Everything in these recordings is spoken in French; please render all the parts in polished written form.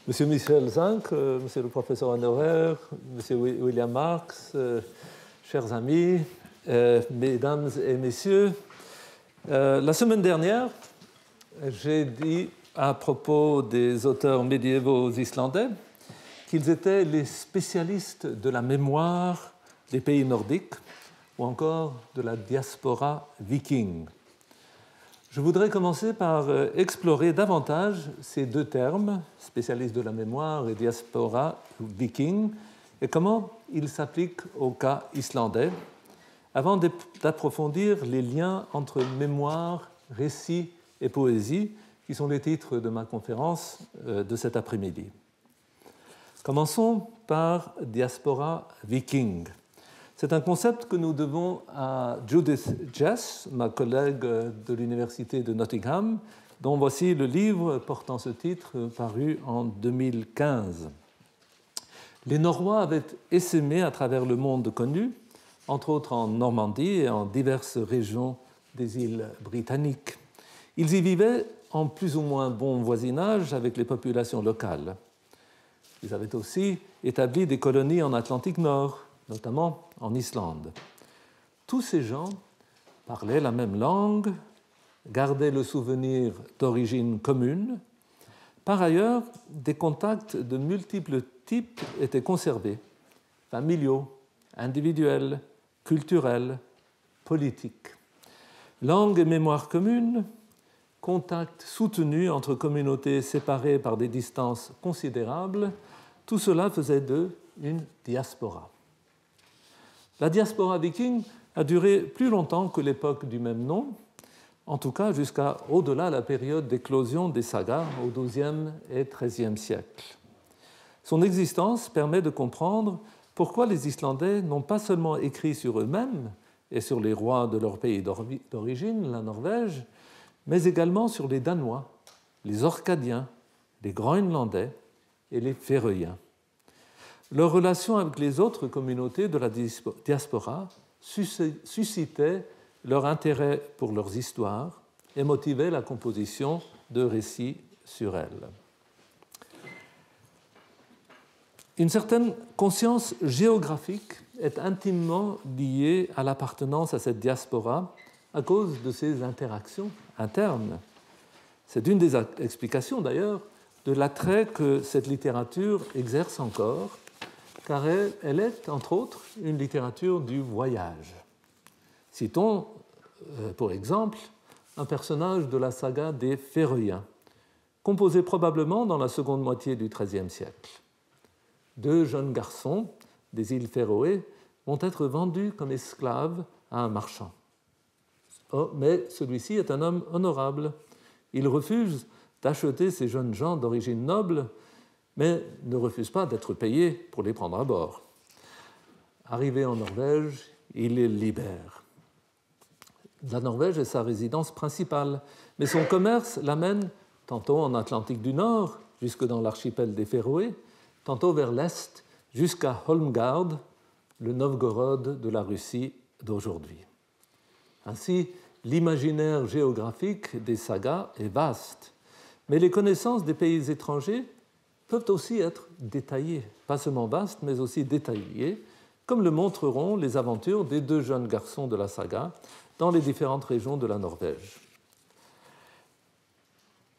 Monsieur Michel Zinc, monsieur le professeur honoraire, monsieur William Marx, chers amis, mesdames et messieurs, la semaine dernière, j'ai dit à propos des auteurs médiévaux islandais qu'ils étaient les spécialistes de la mémoire des pays nordiques ou encore de la diaspora viking. Je voudrais commencer par explorer davantage ces deux termes, spécialistes de la mémoire et diaspora viking, et comment ils s'appliquent au cas islandais, avant d'approfondir les liens entre mémoire, récit et poésie, qui sont les titres de ma conférence de cet après-midi. Commençons par diaspora viking. C'est un concept que nous devons à Judith Jess, ma collègue de l'Université de Nottingham, dont voici le livre portant ce titre paru en 2015. Les Norrois avaient essaimé à travers le monde connu, entre autres en Normandie et en diverses régions des îles britanniques. Ils y vivaient en plus ou moins bon voisinage avec les populations locales. Ils avaient aussi établi des colonies en Atlantique Nord, notamment en Islande. Tous ces gens parlaient la même langue, gardaient le souvenir d'origine commune. Par ailleurs, des contacts de multiples types étaient conservés, familiaux, individuels, culturels, politiques. Langue et mémoire commune, contacts soutenus entre communautés séparées par des distances considérables, tout cela faisait d'eux une diaspora. La diaspora viking a duré plus longtemps que l'époque du même nom, en tout cas jusqu'à au-delà la période d'éclosion des sagas au XIIe et XIIIe siècle. Son existence permet de comprendre pourquoi les Islandais n'ont pas seulement écrit sur eux-mêmes et sur les rois de leur pays d'origine, la Norvège, mais également sur les Danois, les Orcadiens, les Groenlandais et les Féroïens. Leur relation avec les autres communautés de la diaspora suscitait leur intérêt pour leurs histoires et motivait la composition de récits sur elles. Une certaine conscience géographique est intimement liée à l'appartenance à cette diaspora à cause de ses interactions internes. C'est une des explications d'ailleurs de l'attrait que cette littérature exerce encore, car elle est, entre autres, une littérature du voyage. Citons, pour exemple, un personnage de la saga des Féroïens, composé probablement dans la seconde moitié du XIIIe siècle. Deux jeunes garçons des îles Féroé vont être vendus comme esclaves à un marchand. Oh, mais celui-ci est un homme honorable. Il refuse d'acheter ces jeunes gens d'origine noble, mais ne refuse pas d'être payé pour les prendre à bord. Arrivé en Norvège, il les libère. La Norvège est sa résidence principale, mais son commerce l'amène tantôt en Atlantique du Nord, jusque dans l'archipel des Féroé, tantôt vers l'est, jusqu'à Holmgard, le Novgorod de la Russie d'aujourd'hui. Ainsi, l'imaginaire géographique des sagas est vaste, mais les connaissances des pays étrangers peuvent aussi être détaillées, pas seulement vastes, mais aussi détaillées, comme le montreront les aventures des deux jeunes garçons de la saga dans les différentes régions de la Norvège.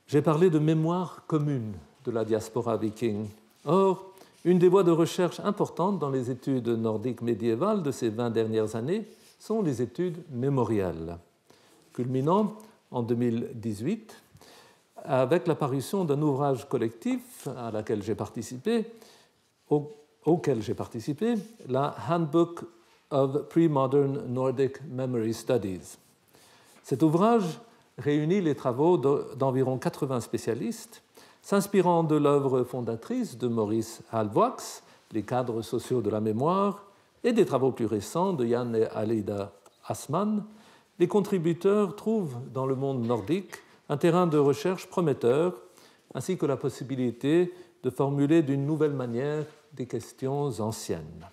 J'ai parlé de mémoire commune de la diaspora viking. Or, une des voies de recherche importantes dans les études nordiques médiévales de ces 20 dernières années sont les études mémorielles, culminant en 2018 avec l'apparition d'un ouvrage collectif auquel j'ai participé, la Handbook of Pre-Modern Nordic Memory Studies. Cet ouvrage réunit les travaux d'environ 80 spécialistes, s'inspirant de l'œuvre fondatrice de Maurice Halbwachs, Les cadres sociaux de la mémoire, et des travaux plus récents de Jan et Alida Assmann. Les contributeurs trouvent dans le monde nordique un terrain de recherche prometteur, ainsi que la possibilité de formuler d'une nouvelle manière des questions anciennes.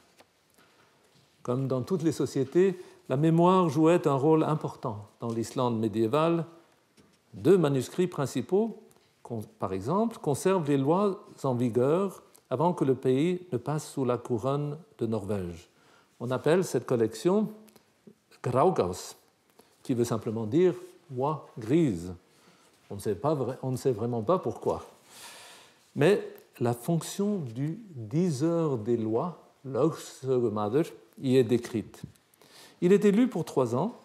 Comme dans toutes les sociétés, la mémoire jouait un rôle important dans l'Islande médiévale. Deux manuscrits principaux par exemple, conserve les lois en vigueur avant que le pays ne passe sous la couronne de Norvège. On appelle cette collection Graugaus, qui veut simplement dire loi grise. On ne sait vraiment pas pourquoi. Mais la fonction du diseur des lois, Lögsögumaður, y est décrite. Il est élu pour 3 ans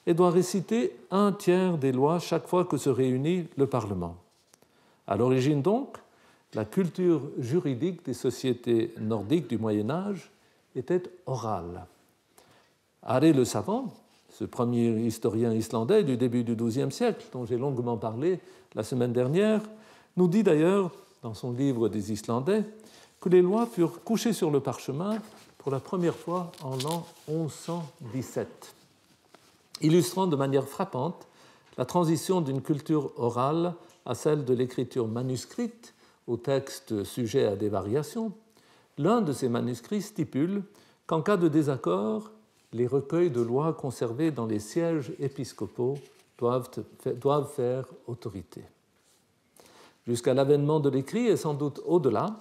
et doit réciter 1/3 des lois chaque fois que se réunit le Parlement. À l'origine donc, la culture juridique des sociétés nordiques du Moyen Âge était orale. Are le Savant, ce premier historien islandais du début du XIIe siècle, dont j'ai longuement parlé la semaine dernière, nous dit d'ailleurs, dans son livre des Islandais, que les lois furent couchées sur le parchemin pour la première fois en l'an 1117, illustrant de manière frappante la transition d'une culture orale à celle de l'écriture manuscrite, aux textes sujets à des variations. L'un de ces manuscrits stipule qu'en cas de désaccord, les recueils de lois conservés dans les sièges épiscopaux doivent faire autorité. Jusqu'à l'avènement de l'écrit et sans doute au-delà,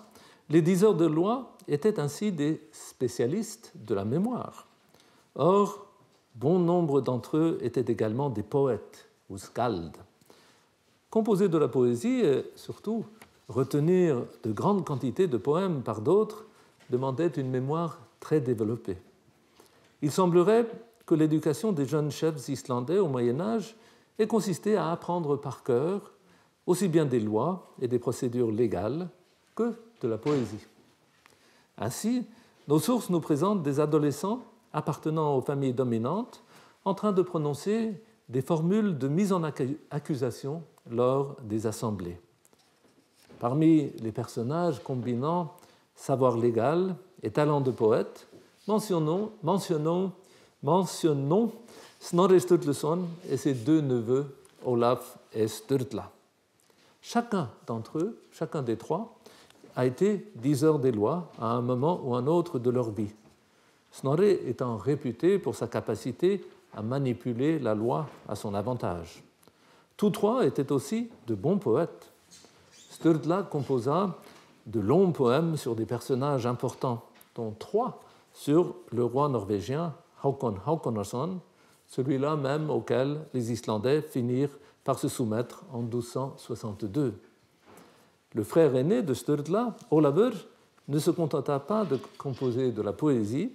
les diseurs de lois étaient ainsi des spécialistes de la mémoire. Or, bon nombre d'entre eux étaient également des poètes ou skald. Composer de la poésie et surtout retenir de grandes quantités de poèmes par d'autres demandait une mémoire très développée. Il semblerait que l'éducation des jeunes chefs islandais au Moyen Âge ait consisté à apprendre par cœur aussi bien des lois et des procédures légales que de la poésie. Ainsi, nos sources nous présentent des adolescents appartenant aux familles dominantes en train de prononcer des formules de mise en accusation lors des assemblées. Parmi les personnages combinant savoir légal et talent de poète, mentionnons Snorri Sturluson et ses 2 neveux, Olaf et Sturla. Chacun d'entre eux, chacun des 3, a été diseur des lois à un moment ou un autre de leur vie, Snorri étant réputé pour sa capacité à manipuler la loi à son avantage. Tous 3 étaient aussi de bons poètes. Sturla composa de longs poèmes sur des personnages importants, dont 3 sur le roi norvégien Hákon Hákonarson, celui-là même auquel les Islandais finirent par se soumettre en 1262. Le frère aîné de Sturla, Olavur, ne se contenta pas de composer de la poésie,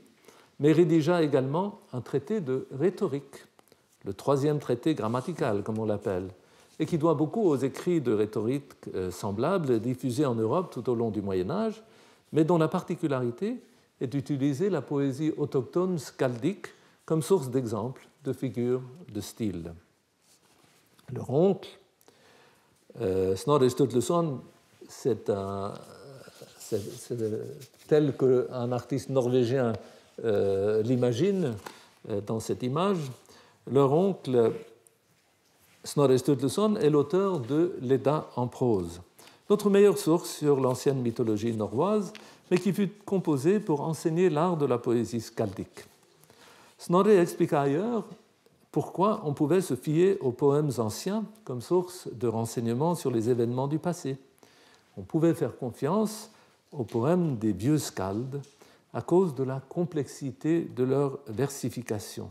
mais rédigea également un traité de rhétorique, le 3e traité grammatical, comme on l'appelle, et qui doit beaucoup aux écrits de rhétorique semblables diffusés en Europe tout au long du Moyen Âge, mais dont la particularité est d'utiliser la poésie autochtone skaldique comme source d'exemples de figures de style. Leur oncle, Snorri Sturluson, c'est tel qu'un artiste norvégien l'imagine dans cette image. Leur oncle, Snorri Sturluson, est l'auteur de l'Edda en prose, notre meilleure source sur l'ancienne mythologie norroise, mais qui fut composée pour enseigner l'art de la poésie skaldique. Snorri expliqua ailleurs pourquoi on pouvait se fier aux poèmes anciens comme source de renseignements sur les événements du passé. On pouvait faire confiance aux poèmes des vieux skalds à cause de la complexité de leur versification.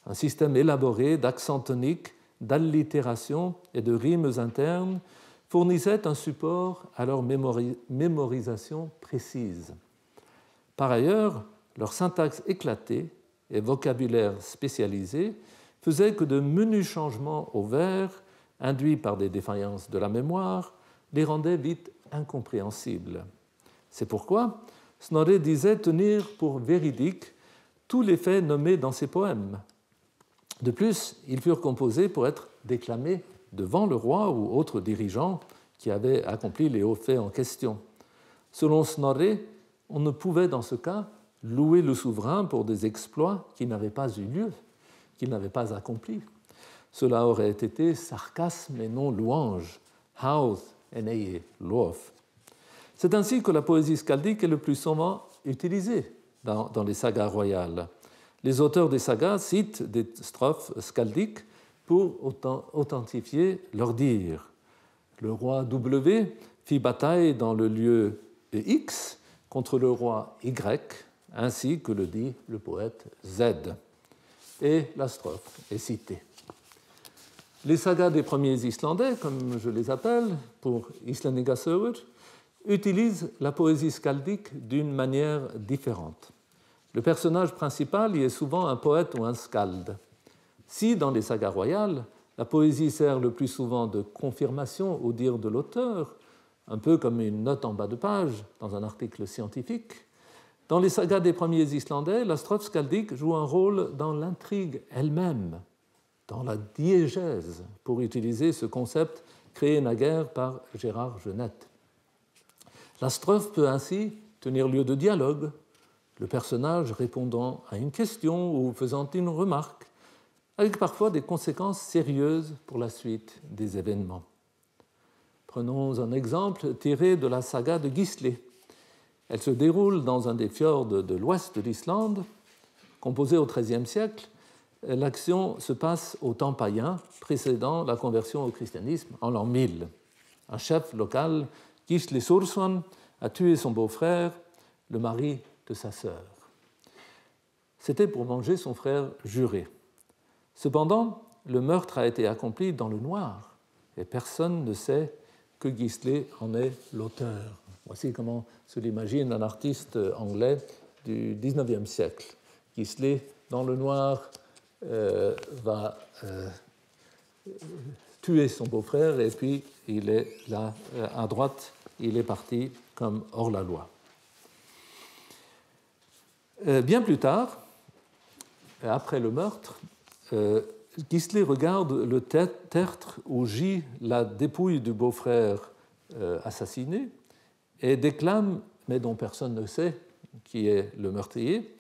Un système élaboré d'accents toniques, d'allitération et de rimes internes fournissait un support à leur mémorisation précise. Par ailleurs, leur syntaxe éclatée et vocabulaire spécialisé faisaient que de menus changements au vers, induits par des défaillances de la mémoire, les rendaient vite incompréhensibles. C'est pourquoi Snorri disait tenir pour véridiques tous les faits nommés dans ses poèmes. De plus, ils furent composés pour être déclamés devant le roi ou autres dirigeants qui avaient accompli les hauts faits en question. Selon Snorri, on ne pouvait dans ce cas louer le souverain pour des exploits qui n'avaient pas eu lieu, qu'il n'avait pas accomplis. Cela aurait été sarcasme et non louange, hauth et neye, lof. C'est ainsi que la poésie skaldique est le plus souvent utilisée dans les sagas royales. Les auteurs des sagas citent des strophes skaldiques pour authentifier leur dire. Le roi W fit bataille dans le lieu X contre le roi Y, ainsi que le dit le poète Z. Et la strophe est citée. Les sagas des premiers Islandais, comme je les appelle, pour Íslendingasögur, utilisent la poésie skaldique d'une manière différente. Le personnage principal y est souvent un poète ou un skald. Si, dans les sagas royales, la poésie sert le plus souvent de confirmation au dire de l'auteur, un peu comme une note en bas de page dans un article scientifique, dans les sagas des premiers Islandais, la strophe skaldique joue un rôle dans l'intrigue elle-même, dans la diégèse, pour utiliser ce concept créé naguère par Gérard Genette. La strophe peut ainsi tenir lieu de dialogue, le personnage répondant à une question ou faisant une remarque, avec parfois des conséquences sérieuses pour la suite des événements. Prenons un exemple tiré de la saga de Gisli. Elle se déroule dans un des fjords de l'ouest de l'Islande. Composée au XIIIe siècle, l'action se passe au temps païen, précédant la conversion au christianisme en l'an 1000. Un chef local, Gisli Súrsson, a tué son beau-frère, le mari de sa sœur. C'était pour venger son frère juré. Cependant, le meurtre a été accompli dans le noir et personne ne sait que Gisli en est l'auteur. Voici comment se l'imagine un artiste anglais du XIXe siècle. Gisli, dans le noir, va tuer son beau-frère et puis il est là à droite, il est parti comme hors-la-loi. Bien plus tard, après le meurtre, Gisli regarde le tertre où gît la dépouille du beau-frère assassiné et déclame, mais dont personne ne sait qui est le meurtrier,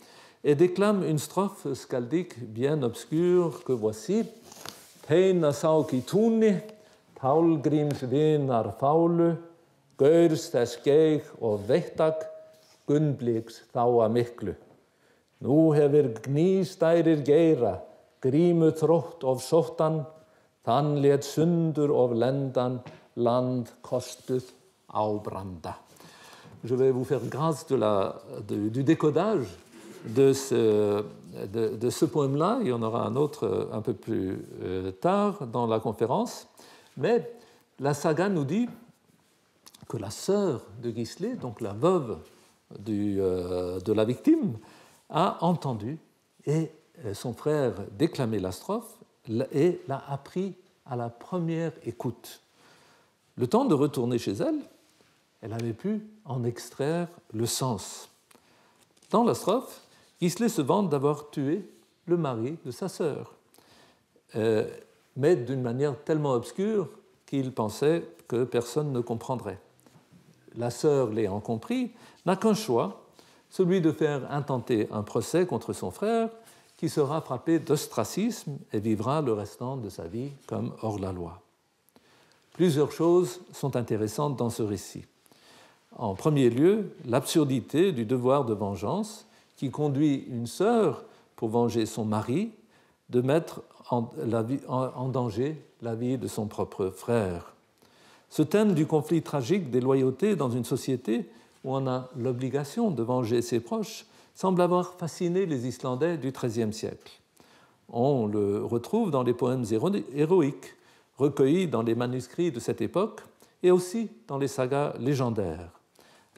et déclame une strophe skaldique bien obscure que voici. Teina sáki túni, Tálgríms vinar fálu, Gaurs þess geig og veittak, Gunnbliks þáa miklu. Nú hefur gnýstærir geira, grímu þrótt of sóttan, þann lét sundur of lendan, land kostuð ábranda. Je vais vous faire grâce du décodage de ce poème-là. Il y en aura un autre un peu plus tard dans la conférence. Mais la saga nous dit que la sœur de Gisli, donc la veuve de la victime, a entendu et son frère déclamer la strophe et l'a appris à la première écoute. Le temps de retourner chez elle, elle avait pu en extraire le sens. Dans la strophe, Gisli se vante d'avoir tué le mari de sa sœur, mais d'une manière tellement obscure qu'il pensait que personne ne comprendrait. La sœur, l'ayant compris, n'a qu'un choix, celui de faire intenter un procès contre son frère, qui sera frappé d'ostracisme et vivra le restant de sa vie comme hors-la-loi. Plusieurs choses sont intéressantes dans ce récit. En premier lieu, l'absurdité du devoir de vengeance qui conduit une sœur, pour venger son mari, de mettre en danger la vie de son propre frère. Ce thème du conflit tragique des loyautés dans une société où on a l'obligation de venger ses proches semble avoir fasciné les Islandais du XIIIe siècle. On le retrouve dans les poèmes héroïques recueillis dans les manuscrits de cette époque et aussi dans les sagas légendaires.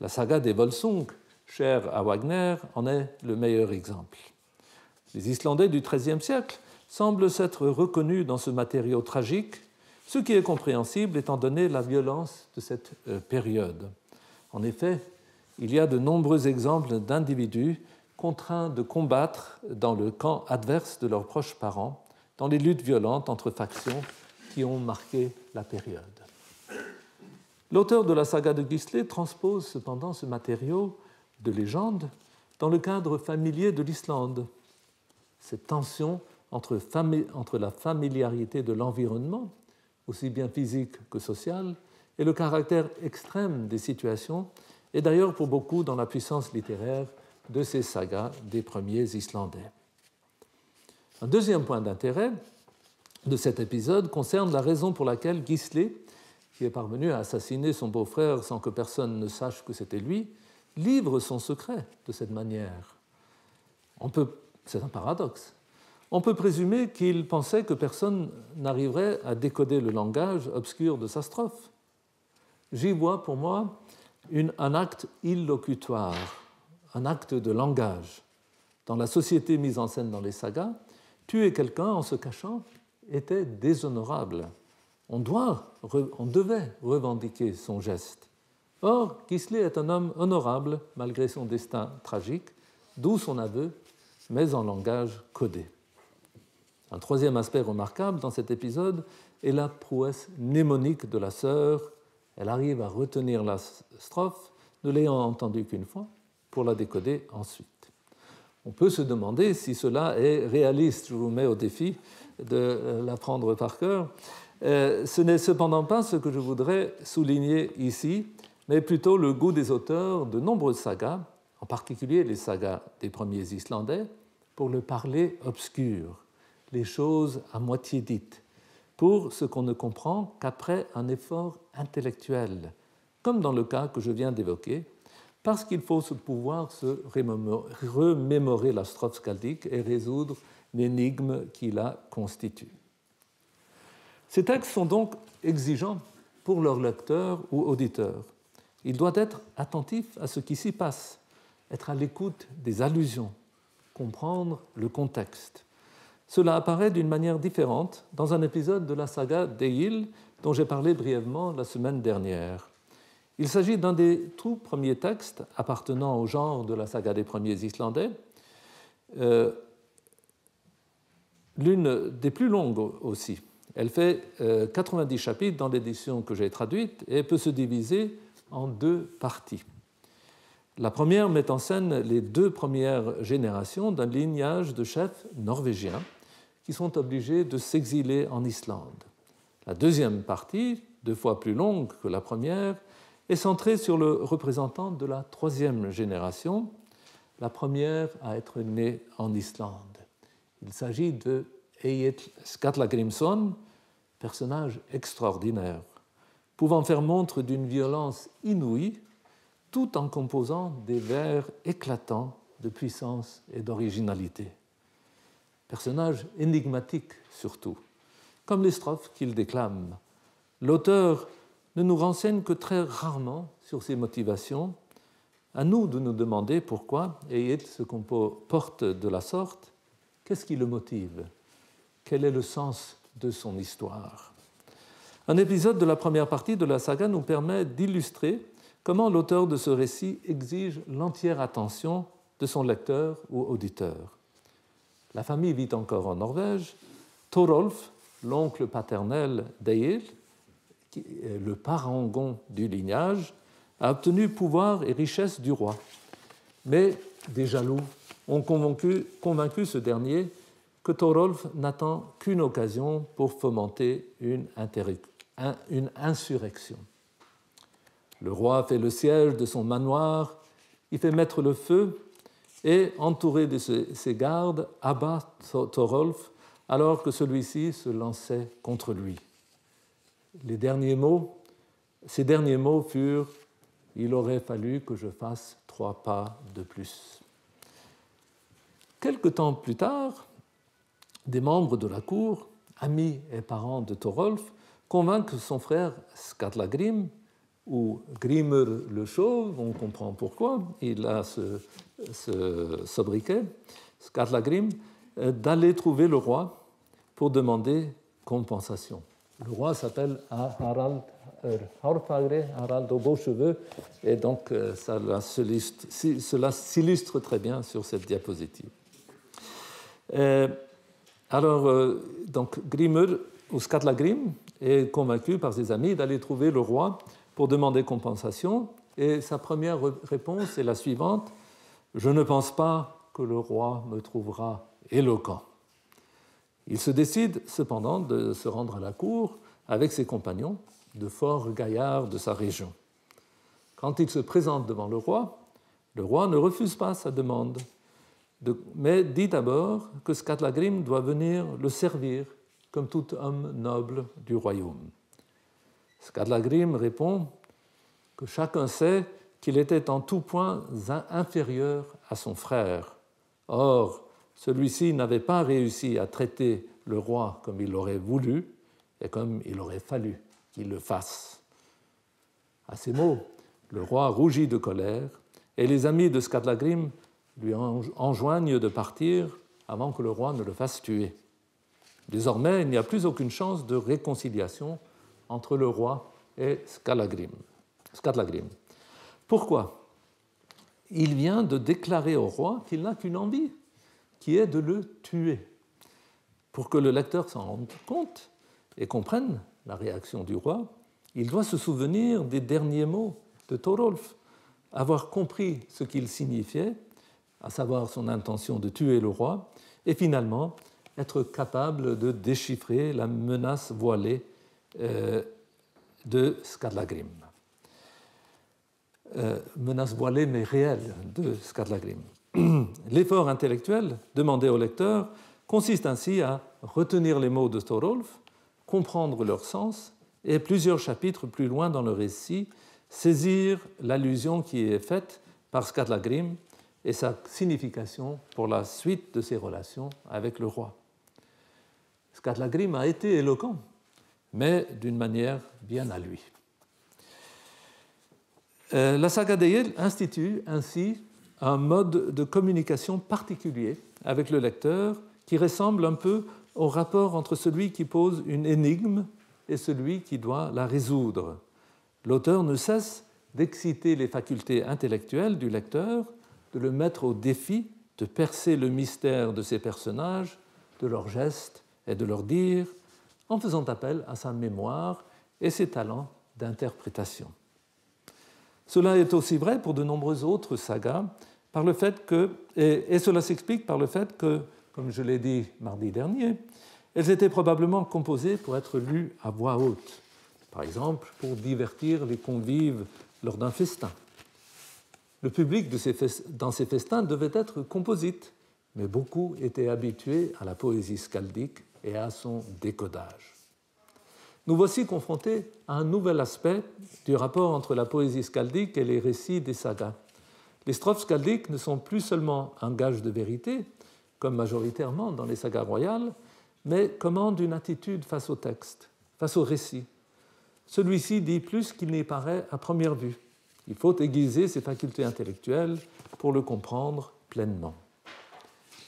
La saga des Volsung, chère à Wagner, en est le meilleur exemple. Les Islandais du XIIIe siècle semblent s'être reconnus dans ce matériau tragique, ce qui est compréhensible étant donné la violence de cette période. En effet, il y a de nombreux exemples d'individus contraints de combattre dans le camp adverse de leurs proches parents, dans les luttes violentes entre factions qui ont marqué la période. L'auteur de la saga de Gisli transpose cependant ce matériau de légende dans le cadre familier de l'Islande. Cette tension entre la familiarité de l'environnement, aussi bien physique que social, et le caractère extrême des situations est d'ailleurs pour beaucoup dans la puissance littéraire de ces sagas des premiers Islandais. Un deuxième point d'intérêt de cet épisode concerne la raison pour laquelle Gisli, qui est parvenu à assassiner son beau-frère sans que personne ne sache que c'était lui, livre son secret de cette manière. C'est un paradoxe. On peut présumer qu'il pensait que personne n'arriverait à décoder le langage obscur de sa strophe. J'y vois pour moi un acte illocutoire, un acte de langage. Dans la société mise en scène dans les sagas, tuer quelqu'un en se cachant était déshonorable. On devait revendiquer son geste. Or, Gisli est un homme honorable malgré son destin tragique, d'où son aveu, mais en langage codé. Un troisième aspect remarquable dans cet épisode est la prouesse mnémonique de la sœur. Elle arrive à retenir la strophe, ne l'ayant entendue qu'une fois, pour la décoder ensuite. On peut se demander si cela est réaliste. Je vous mets au défi de l'apprendre par cœur. Ce n'est cependant pas ce que je voudrais souligner ici, mais plutôt le goût des auteurs de nombreuses sagas, en particulier les sagas des premiers Islandais, pour le parler obscur, les choses à moitié dites, pour ce qu'on ne comprend qu'après un effort intellectuel, comme dans le cas que je viens d'évoquer, parce qu'il faut pouvoir se remémorer la strophe skaldique et résoudre l'énigme qui la constitue. Ces textes sont donc exigeants pour leur lecteur ou auditeur. Il doit être attentif à ce qui s'y passe, être à l'écoute des allusions, comprendre le contexte. Cela apparaît d'une manière différente dans un épisode de la saga d'Egil dont j'ai parlé brièvement la semaine dernière. Il s'agit d'un des tout premiers textes appartenant au genre de la saga des premiers Islandais, l'une des plus longues aussi. Elle fait 90 chapitres dans l'édition que j'ai traduite et peut se diviser en deux parties. La première met en scène les deux premières générations d'un lignage de chefs norvégiens qui sont obligés de s'exiler en Islande. La deuxième partie, 2 fois plus longue que la première, est centrée sur le représentant de la troisième génération, la première à être née en Islande. Il s'agit de Egill Skallagrimsson, personnage extraordinaire, pouvant faire montre d'une violence inouïe tout en composant des vers éclatants de puissance et d'originalité. Personnage énigmatique surtout, comme les strophes qu'il déclame. L'auteur ne nous renseigne que très rarement sur ses motivations. À nous de nous demander pourquoi Egill se comporte de la sorte. Qu'est-ce qui le motive? Quel est le sens de son histoire? Un épisode de la première partie de la saga nous permet d'illustrer comment l'auteur de ce récit exige l'entière attention de son lecteur ou auditeur. La famille vit encore en Norvège. Thorolf, l'oncle paternel d'Egill, le parangon du lignage, a obtenu pouvoir et richesse du roi. Mais des jaloux ont convaincu ce dernier que Thorolf n'attend qu'une occasion pour fomenter une insurrection. Le roi fait le siège de son manoir, il fait mettre le feu et, entouré de ses gardes, abat Thorolf alors que celui-ci se lançait contre lui. Ces derniers mots furent « Il aurait fallu que je fasse 3 pas de plus ». Quelque temps plus tard, des membres de la cour, amis et parents de Thorolf, convainquent son frère Skallagrim, ou Grimur le Chauve, on comprend pourquoi, il a ce sobriquet, Skallagrim, d'aller trouver le roi pour demander compensation. Le roi s'appelle Harald Hárfagri, Harald aux beaux cheveux, et donc cela s'illustre très bien sur cette diapositive. Donc Grimur, ou Skallagrim, est convaincu par ses amis d'aller trouver le roi pour demander compensation, et sa première réponse est la suivante: « Je ne pense pas que le roi me trouvera éloquent. » Il se décide cependant de se rendre à la cour avec ses compagnons, de forts gaillards de sa région. Quand il se présente devant le roi ne refuse pas sa demande, mais dit d'abord que Skallagrim doit venir le servir comme tout homme noble du royaume. Skallagrim répond que chacun sait qu'il était en tout point inférieur à son frère. Or, celui-ci n'avait pas réussi à traiter le roi comme il l'aurait voulu et comme il aurait fallu qu'il le fasse. À ces mots, le roi rougit de colère et les amis de Skallagrim lui enjoignent de partir avant que le roi ne le fasse tuer. Désormais, il n'y a plus aucune chance de réconciliation entre le roi et Skallagrim. Pourquoi ? Il vient de déclarer au roi qu'il n'a qu'une envie, qui est de le tuer. Pour que le lecteur s'en rende compte et comprenne la réaction du roi, il doit se souvenir des derniers mots de Thorolf, avoir compris ce qu'il signifiait, à savoir son intention de tuer le roi, et finalement être capable de déchiffrer la menace voilée de Skallagrim. Menace voilée mais réelle de Skallagrim. L'effort intellectuel demandé au lecteur consiste ainsi à retenir les mots de Thorolf, comprendre leur sens et plusieurs chapitres plus loin dans le récit, saisir l'allusion qui est faite par Skallagrim et sa signification pour la suite de ses relations avec le roi. Skallagrim a été éloquent, mais d'une manière bien à lui. La saga d'Eyjol institue ainsi un mode de communication particulier avec le lecteur qui ressemble un peu au rapport entre celui qui pose une énigme et celui qui doit la résoudre. L'auteur ne cesse d'exciter les facultés intellectuelles du lecteur, de le mettre au défi de percer le mystère de ses personnages, de leurs gestes et de leurs dires, en faisant appel à sa mémoire et ses talents d'interprétation. Cela est aussi vrai pour de nombreuses autres sagas, par le fait que, et cela s'explique par le fait que, comme je l'ai dit mardi dernier, elles étaient probablement composées pour être lues à voix haute, par exemple pour divertir les convives lors d'un festin. Le public dans ces festins devait être composite, mais beaucoup étaient habitués à la poésie skaldique et à son décodage. Nous voici confrontés à un nouvel aspect du rapport entre la poésie skaldique et les récits des sagas. Les strophes skaldiques ne sont plus seulement un gage de vérité, comme majoritairement dans les sagas royales, mais commandent une attitude face au texte, face au récit. Celui-ci dit plus qu'il n'y paraît à première vue. Il faut aiguiser ses facultés intellectuelles pour le comprendre pleinement.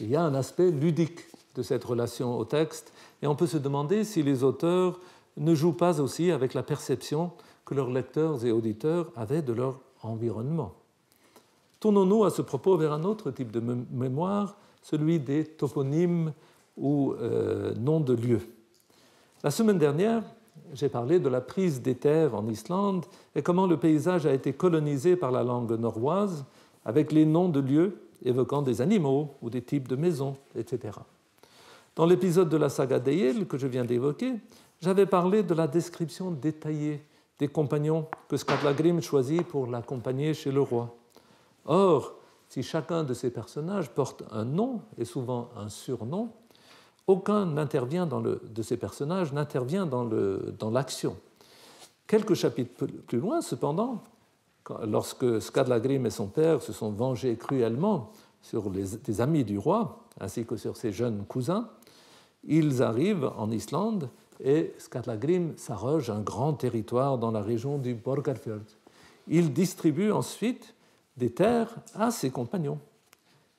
Il y a un aspect ludique de cette relation au texte, et on peut se demander si les auteurs ne jouent pas aussi avec la perception que leurs lecteurs et auditeurs avaient de leur environnement. Tournons-nous à ce propos vers un autre type de mémoire, celui des toponymes ou noms de lieux. La semaine dernière, j'ai parlé de la prise des terres en Islande et comment le paysage a été colonisé par la langue norroise avec les noms de lieux évoquant des animaux ou des types de maisons, etc. Dans l'épisode de la saga d'Eyjol que je viens d'évoquer, j'avais parlé de la description détaillée des compagnons que Skallagrim choisit pour l'accompagner chez le roi. Or, si chacun de ces personnages porte un nom et souvent un surnom, aucun de ces personnages n'intervient dans l'action. Quelques chapitres plus loin, cependant, lorsque Skallagrim et son père se sont vengés cruellement sur des amis du roi, ainsi que sur ses jeunes cousins, ils arrivent en Islande et Skallagrim s'arroge un grand territoire dans la région du Borgarfjörð. Il distribue ensuite des terres à ses compagnons.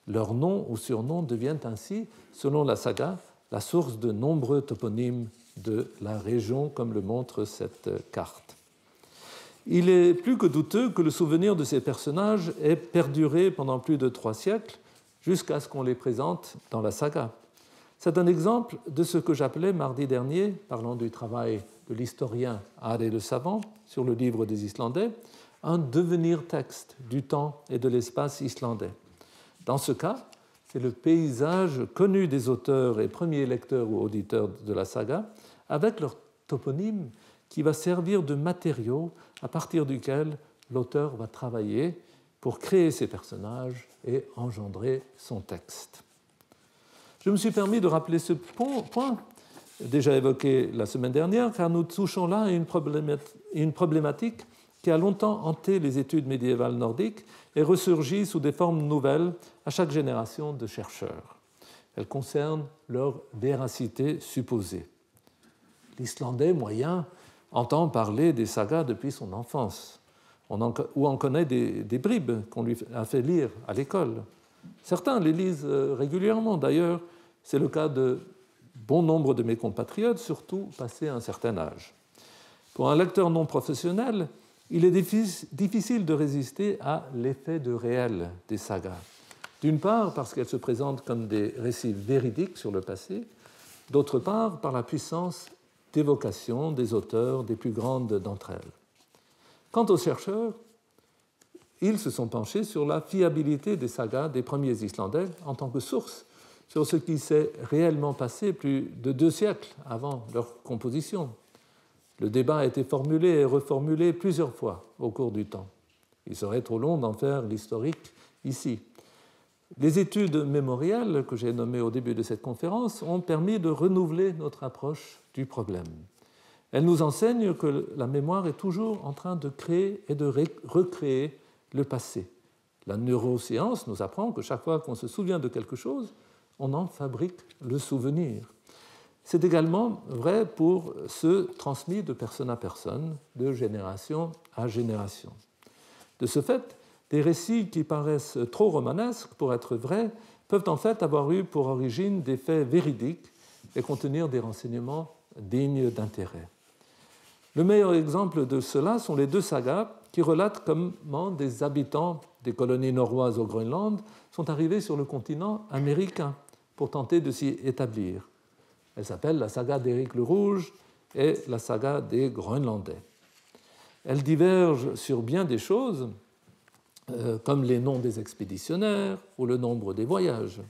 Leurs noms ou surnoms deviennent ainsi, selon la saga, la source de nombreux toponymes de la région, comme le montre cette carte. Il est plus que douteux que le souvenir de ces personnages ait perduré pendant plus de 3 siècles, jusqu'à ce qu'on les présente dans la saga. C'est un exemple de ce que j'appelais mardi dernier, parlant du travail de l'historien Are le Savant sur le livre des Islandais, un devenir texte du temps et de l'espace islandais. Dans ce cas, c'est le paysage connu des auteurs et premiers lecteurs ou auditeurs de la saga, avec leur toponyme, qui va servir de matériau à partir duquel l'auteur va travailler pour créer ses personnages et engendrer son texte. Je me suis permis de rappeler ce point, déjà évoqué la semaine dernière, car nous touchons là à une une problématique qui a longtemps hanté les études médiévales nordiques et ressurgit sous des formes nouvelles à chaque génération de chercheurs. Elle concerne leur véracité supposée. L'Islandais moyen entend parler des sagas depuis son enfance, ou en connaît des bribes qu'on lui a fait lire à l'école. Certains les lisent régulièrement, d'ailleurs, c'est le cas de bon nombre de mes compatriotes, surtout passé un certain âge. Pour un lecteur non professionnel, il est difficile de résister à l'effet de réel des sagas. D'une part, parce qu'elles se présentent comme des récits véridiques sur le passé, d'autre part, par la puissance d'évocation des auteurs des plus grandes d'entre elles. Quant aux chercheurs, ils se sont penchés sur la fiabilité des sagas des premiers Islandais en tant que source sur ce qui s'est réellement passé plus de 2 siècles avant leur composition. Le débat a été formulé et reformulé plusieurs fois au cours du temps. Il serait trop long d'en faire l'historique ici. Les études mémorielles que j'ai nommées au début de cette conférence ont permis de renouveler notre approche du problème. Elles nous enseignent que la mémoire est toujours en train de créer et de recréer le passé. La neuroscience nous apprend que chaque fois qu'on se souvient de quelque chose, on en fabrique le souvenir. C'est également vrai pour ceux transmis de personne à personne, de génération à génération. De ce fait, des récits qui paraissent trop romanesques pour être vrais peuvent en fait avoir eu pour origine des faits véridiques et contenir des renseignements dignes d'intérêt. Le meilleur exemple de cela sont les 2 sagas qui relatent comment des habitants des colonies norroises au Groenland sont arrivés sur le continent américain pour tenter de s'y établir. Elle s'appelle la saga d'Éric le Rouge et la saga des Groenlandais. Elles divergent sur bien des choses, comme les noms des expéditionnaires ou le nombre des voyages.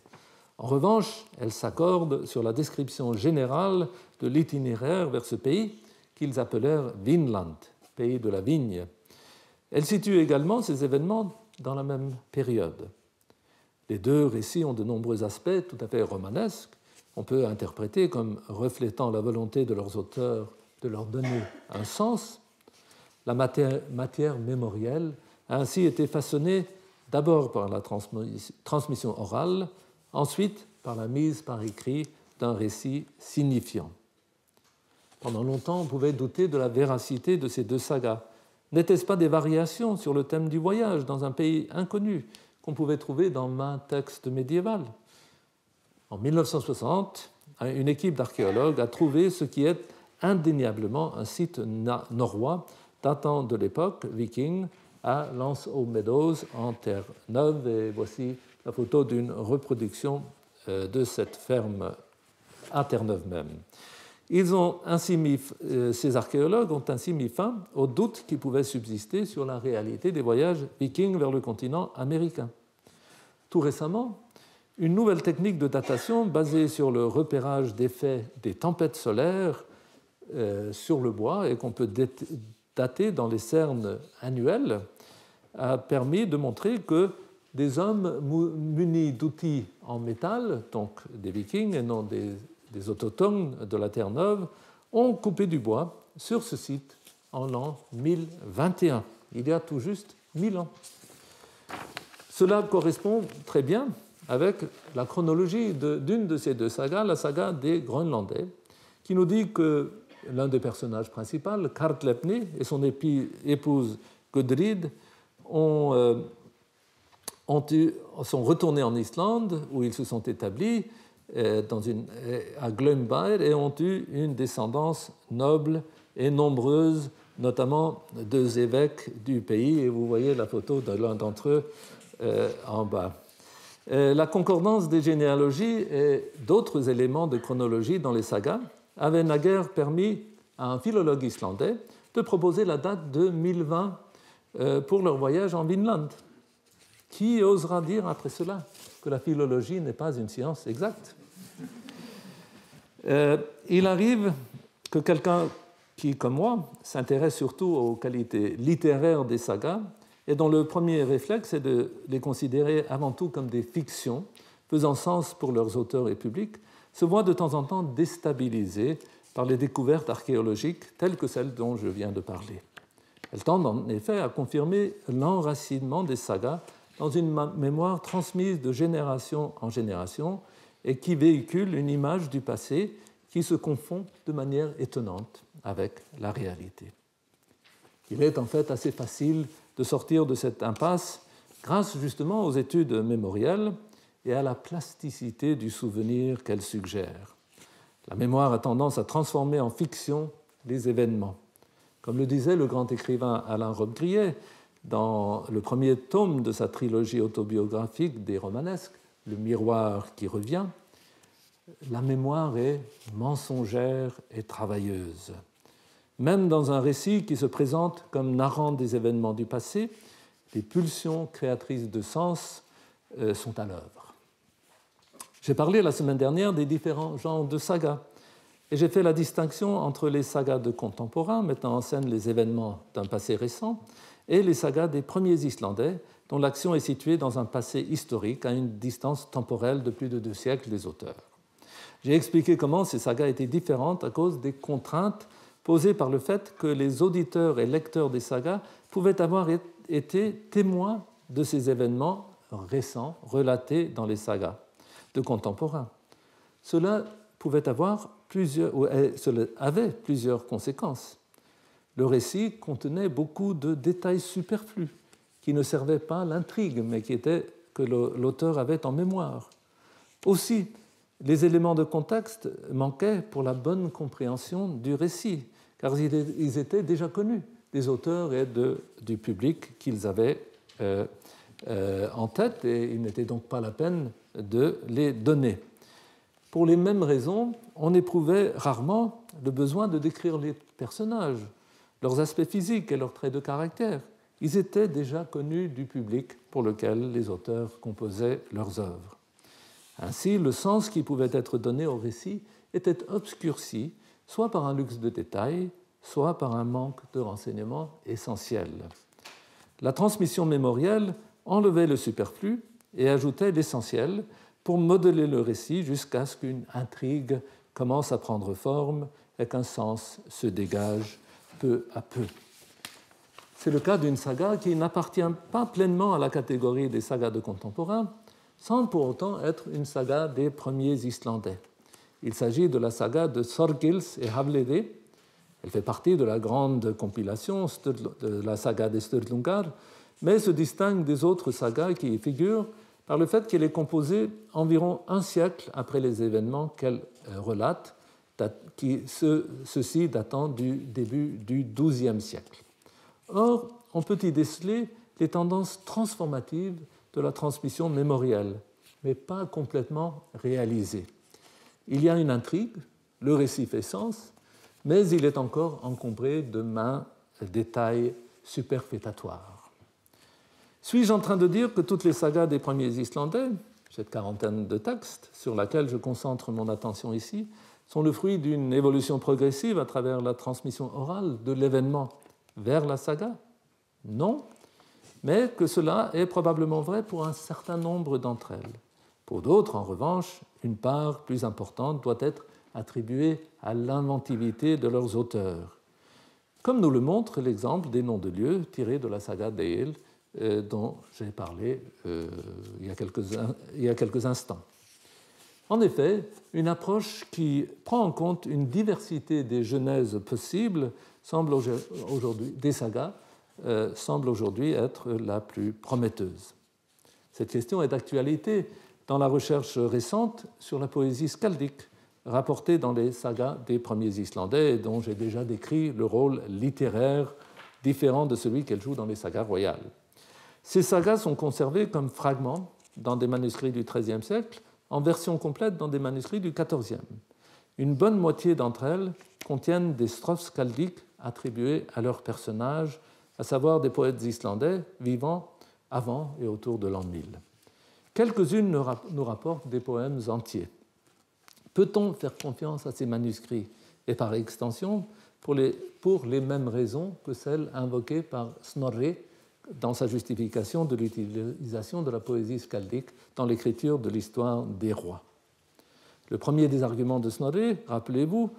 En revanche, elles s'accordent sur la description générale de l'itinéraire vers ce pays qu'ils appelèrent Vinland, pays de la vigne. Elles situent également ces événements dans la même période. Les 2 récits ont de nombreux aspects tout à fait romanesques. On peut interpréter comme reflétant la volonté de leurs auteurs de leur donner un sens. La matière mémorielle a ainsi été façonnée d'abord par la transmission orale, ensuite par la mise par écrit d'un récit signifiant. Pendant longtemps, on pouvait douter de la véracité de ces 2 sagas. N'étaient-ce pas des variations sur le thème du voyage dans un pays inconnu qu'on pouvait trouver dans maints textes médiévaux? En 1960, une équipe d'archéologues a trouvé ce qui est indéniablement un site norrois datant de l'époque viking à Lance-aux-Meadows en Terre-Neuve. Et voici la photo d'une reproduction de cette ferme à Terre-Neuve même. Ces archéologues ont ainsi mis fin aux doutes qui pouvaient subsister sur la réalité des voyages vikings vers le continent américain. Tout récemment, une nouvelle technique de datation basée sur le repérage d'effets des tempêtes solaires sur le bois et qu'on peut dater dans les cernes annuelles a permis de montrer que des hommes munis d'outils en métal, donc des vikings et non des autochtones de la Terre-Neuve, ont coupé du bois sur ce site en l'an 1021, il y a tout juste 1000 ans. Cela correspond très bien avec la chronologie d'une de ces 2 sagas, la saga des Groenlandais, qui nous dit que l'un des personnages principaux, Karlsefni, et son épouse Gudrid sont retournés en Islande, où ils se sont établis à Glömbair et ont eu une descendance noble et nombreuse, notamment 2 évêques du pays. Et vous voyez la photo de l'un d'entre eux en bas. La concordance des généalogies et d'autres éléments de chronologie dans les sagas avait naguère permis à un philologue islandais de proposer la date de 1020 pour leur voyage en Vinland. Qui osera dire après cela que la philologie n'est pas une science exacte? Il arrive que quelqu'un qui, comme moi, s'intéresse surtout aux qualités littéraires des sagas et dont le premier réflexe est de les considérer avant tout comme des fictions faisant sens pour leurs auteurs et publics, se voit de temps en temps déstabilisé par les découvertes archéologiques telles que celles dont je viens de parler. Elles tendent en effet à confirmer l'enracinement des sagas dans une mémoire transmise de génération en génération et qui véhicule une image du passé qui se confond de manière étonnante avec la réalité. Il est en fait assez facile de sortir de cette impasse grâce justement aux études mémorielles et à la plasticité du souvenir qu'elles suggèrent. La mémoire a tendance à transformer en fiction les événements. Comme le disait le grand écrivain Alain Robbe-Grillet dans le premier tome de sa trilogie autobiographique des romanesques, Le miroir qui revient, la mémoire est mensongère et travailleuse. Même dans un récit qui se présente comme narrant des événements du passé, les pulsions créatrices de sens sont à l'œuvre. J'ai parlé la semaine dernière des différents genres de sagas, et j'ai fait la distinction entre les sagas de contemporains mettant en scène les événements d'un passé récent et les sagas des premiers Islandais, dont l'action est située dans un passé historique à une distance temporelle de plus de 2 siècles des auteurs. J'ai expliqué comment ces sagas étaient différentes à cause des contraintes posées par le fait que les auditeurs et lecteurs des sagas pouvaient avoir été témoins de ces événements récents relatés dans les sagas de contemporains. Cela avait plusieurs conséquences. Le récit contenait beaucoup de détails superflus qui ne servaient pas à l'intrigue, mais que l'auteur avait en mémoire. Aussi, les éléments de contexte manquaient pour la bonne compréhension du récit, car ils étaient déjà connus des auteurs et du public qu'ils avaient en tête, et il n'était donc pas la peine de les donner. Pour les mêmes raisons, on éprouvait rarement le besoin de décrire les personnages, leurs aspects physiques et leurs traits de caractère. Ils étaient déjà connus du public pour lequel les auteurs composaient leurs œuvres. Ainsi, le sens qui pouvait être donné au récit était obscurci, soit par un luxe de détails, soit par un manque de renseignements essentiels. La transmission mémorielle enlevait le superflu et ajoutait l'essentiel pour modeler le récit jusqu'à ce qu'une intrigue commence à prendre forme et qu'un sens se dégage peu à peu. C'est le cas d'une saga qui n'appartient pas pleinement à la catégorie des sagas de contemporains, sans pour autant être une saga des premiers Islandais. Il s'agit de la saga de Thorgils et Hafliði. Elle fait partie de la grande compilation de la saga des Sturlungar, mais se distingue des autres sagas qui y figurent par le fait qu'elle est composée environ un siècle après les événements qu'elle relate, ceux-ci datant du début du XIIe siècle. Or, on peut y déceler les tendances transformatives de la transmission mémorielle, mais pas complètement réalisées. Il y a une intrigue, le récit fait sens, mais il est encore encombré de maints détails superfétatoires. Suis-je en train de dire que toutes les sagas des premiers Islandais, cette quarantaine de textes sur laquelle je concentre mon attention ici, sont le fruit d'une évolution progressive à travers la transmission orale de l'événement vers la saga? Non, mais que cela est probablement vrai pour un certain nombre d'entre elles. Pour d'autres, en revanche, une part plus importante doit être attribuée à l'inventivité de leurs auteurs, comme nous le montre l'exemple des noms de lieux tirés de la saga d'Egil, dont j'ai parlé il y a quelques instants. En effet, une approche qui prend en compte une diversité des genèses possibles des sagas semble aujourd'hui être la plus prometteuse. Cette question est d'actualité dans la recherche récente sur la poésie skaldique, rapportée dans les sagas des premiers Islandais et dont j'ai déjà décrit le rôle littéraire différent de celui qu'elle joue dans les sagas royales. Ces sagas sont conservées comme fragments dans des manuscrits du XIIIe siècle, en version complète dans des manuscrits du XIVe. Une bonne moitié d'entre elles contiennent des strophes skaldiques attribuées à leurs personnages, à savoir des poètes islandais vivant avant et autour de l'an 1000. Quelques-unes nous rapportent des poèmes entiers. Peut-on faire confiance à ces manuscrits et par extension pour les mêmes raisons que celles invoquées par Snorri dans sa justification de l'utilisation de la poésie skaldique dans l'écriture de l'histoire des rois? Le premier des arguments de Snorri, rappelez-vous,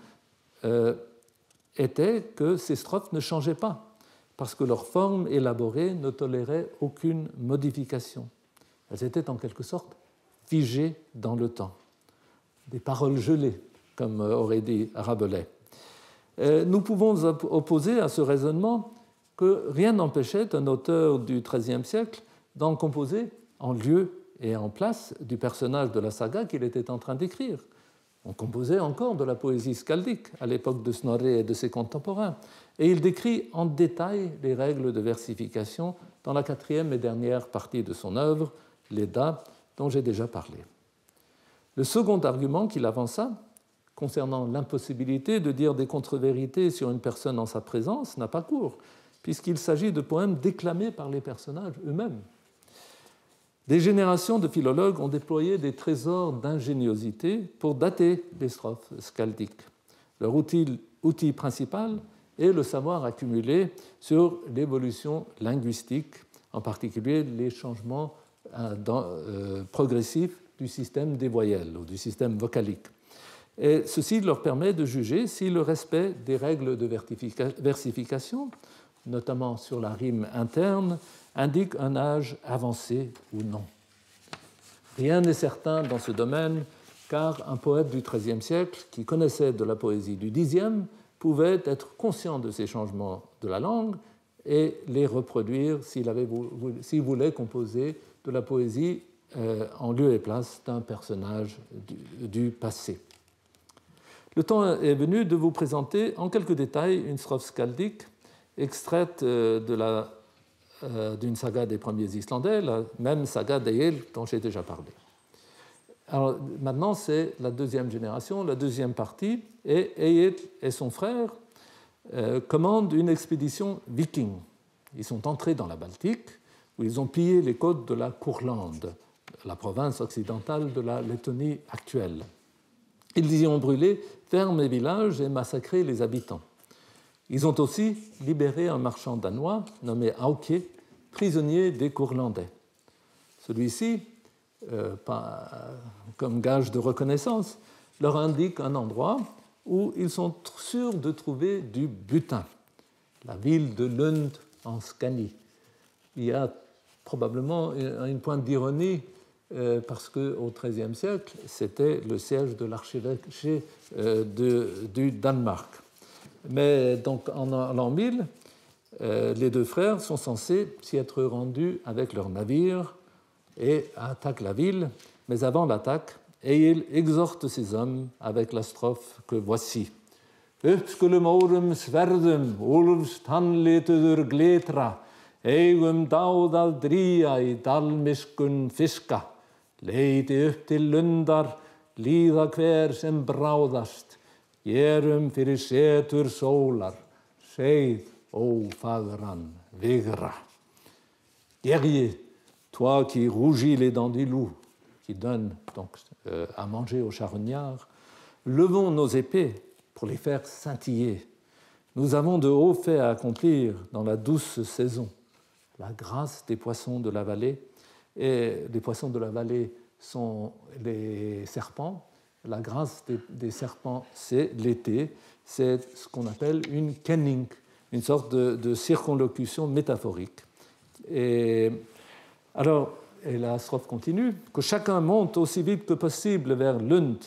était que ces strophes ne changeaient pas, parce que leur forme élaborée ne tolérait aucune modification. Elles étaient en quelque sorte figées dans le temps. Des paroles gelées, comme aurait dit Rabelais. Nous pouvons opposer à ce raisonnement que rien n'empêchait un auteur du XIIIe siècle d'en composer en lieu et en place du personnage de la saga qu'il était en train d'écrire. On composait encore de la poésie skaldique à l'époque de Snorri et de ses contemporains, et il décrit en détail les règles de versification dans la quatrième et dernière partie de son œuvre, l'Edda, dont j'ai déjà parlé. Le second argument qu'il avança, concernant l'impossibilité de dire des contre-vérités sur une personne en sa présence, n'a pas cours, puisqu'il s'agit de poèmes déclamés par les personnages eux-mêmes. Des générations de philologues ont déployé des trésors d'ingéniosité pour dater les strophes skaldiques. Leur outil principal est le savoir accumulé sur l'évolution linguistique, en particulier les changements progressifs du système des voyelles ou du système vocalique. Et ceci leur permet de juger si le respect des règles de versification, notamment sur la rime interne, indique un âge avancé ou non. Rien n'est certain dans ce domaine, car un poète du XIIIe siècle, qui connaissait de la poésie du Xe, pouvait être conscient de ces changements de la langue et les reproduire s'il voulait composer de la poésie en lieu et place d'un personnage du passé. Le temps est venu de vous présenter en quelques détails une strophe skaldique extraite d'une saga des premiers Islandais, la même saga d'Eyjol dont j'ai déjà parlé. Alors, maintenant, c'est la deuxième génération, la deuxième partie, et Eyjol et son frère commandent une expédition viking. Ils sont entrés dans la Baltique, où ils ont pillé les côtes de la Courlande, la province occidentale de la Lettonie actuelle. Ils y ont brûlé fermes et villages et massacré les habitants. Ils ont aussi libéré un marchand danois nommé Auke, prisonnier des Courlandais. Celui-ci, comme gage de reconnaissance, leur indique un endroit où ils sont sûrs de trouver du butin, la ville de Lund en Scanie. Il y a probablement une pointe d'ironie parce qu'au XIIIe siècle, c'était le siège de l'archevêché du Danemark. Mais donc en l'an 1000, les deux frères sont censés s'y être rendus avec leurs navires et attaquent la ville. Mais avant l'attaque, Egil exhorte ses hommes avec la strophe que voici. Uppskulum órum sverðum, úlfs tannlituður glitra, eigum dáð að dría í dalmiskun fiska, leiti upp til lundar, líða hver sem bráðast, gerum fyrir setur sólar, seið ófagran vigra. Guerrier, toi qui rougis les dents du loup, qui donne donc à manger aux charognards, levons nos épées pour les faire scintiller. Nous avons de hauts faits à accomplir dans la douce saison. La grâce des poissons de la vallée, et les poissons de la vallée sont les serpents. La grâce des serpents, c'est l'été. C'est ce qu'on appelle une kenning, une sorte de circonlocution métaphorique. Et alors, et la strophe continue, que chacun monte aussi vite que possible vers Lund.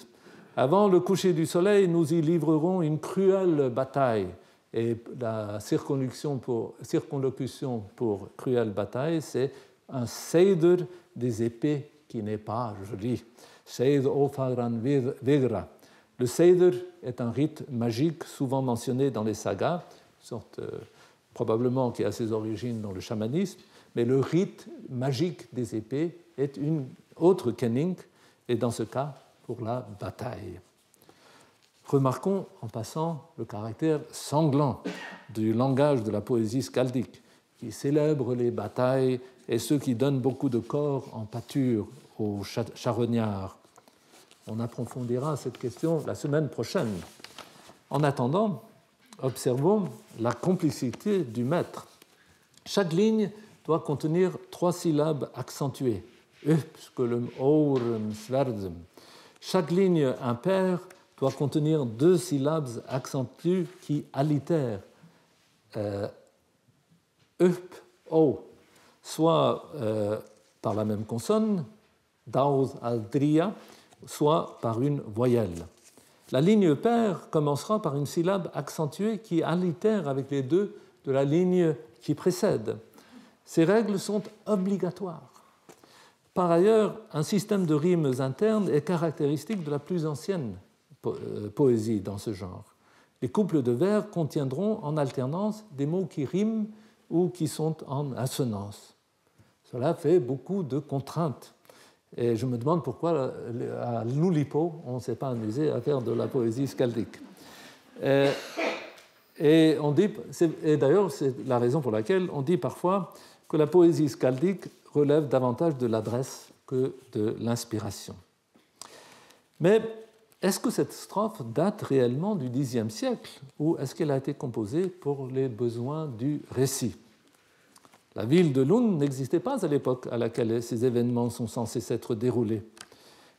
Avant le coucher du soleil, nous y livrerons une cruelle bataille. Et la circonlocution pour cruelle bataille, c'est un seidur des épées qui n'est pas joli. Seid ofagran vigra. Le seidur est un rite magique souvent mentionné dans les sagas, sorte probablement qui a ses origines dans le chamanisme, mais le rite magique des épées est une autre kenning, et dans ce cas, pour la bataille. Remarquons en passant le caractère sanglant du langage de la poésie skaldique, qui célèbre les batailles et ceux qui donnent beaucoup de corps en pâture aux charognards. On approfondira cette question la semaine prochaine. En attendant, observons la complicité du maître. Chaque ligne doit contenir 3 syllabes accentuées. Uppskulum órum sverðum. Chaque ligne impaire doit contenir 2 syllabes accentuées qui allitèrent up, o, soit par la même consonne, daus aldria, soit par une voyelle. La ligne paire commencera par une syllabe accentuée qui allitère avec les deux de la ligne qui précède. Ces règles sont obligatoires. Par ailleurs, un système de rimes internes est caractéristique de la plus ancienne poésie dans ce genre. Les couples de vers contiendront en alternance des mots qui riment ou qui sont en assonance. Cela fait beaucoup de contraintes. Et je me demande pourquoi à l'Oulipo, on ne s'est pas amusé à faire de la poésie skaldique. Et d'ailleurs, c'est la raison pour laquelle on dit parfois que la poésie skaldique relève davantage de l'adresse que de l'inspiration. Mais est-ce que cette strophe date réellement du Xe siècle ou est-ce qu'elle a été composée pour les besoins du récit ? La ville de Lund n'existait pas à l'époque à laquelle ces événements sont censés s'être déroulés.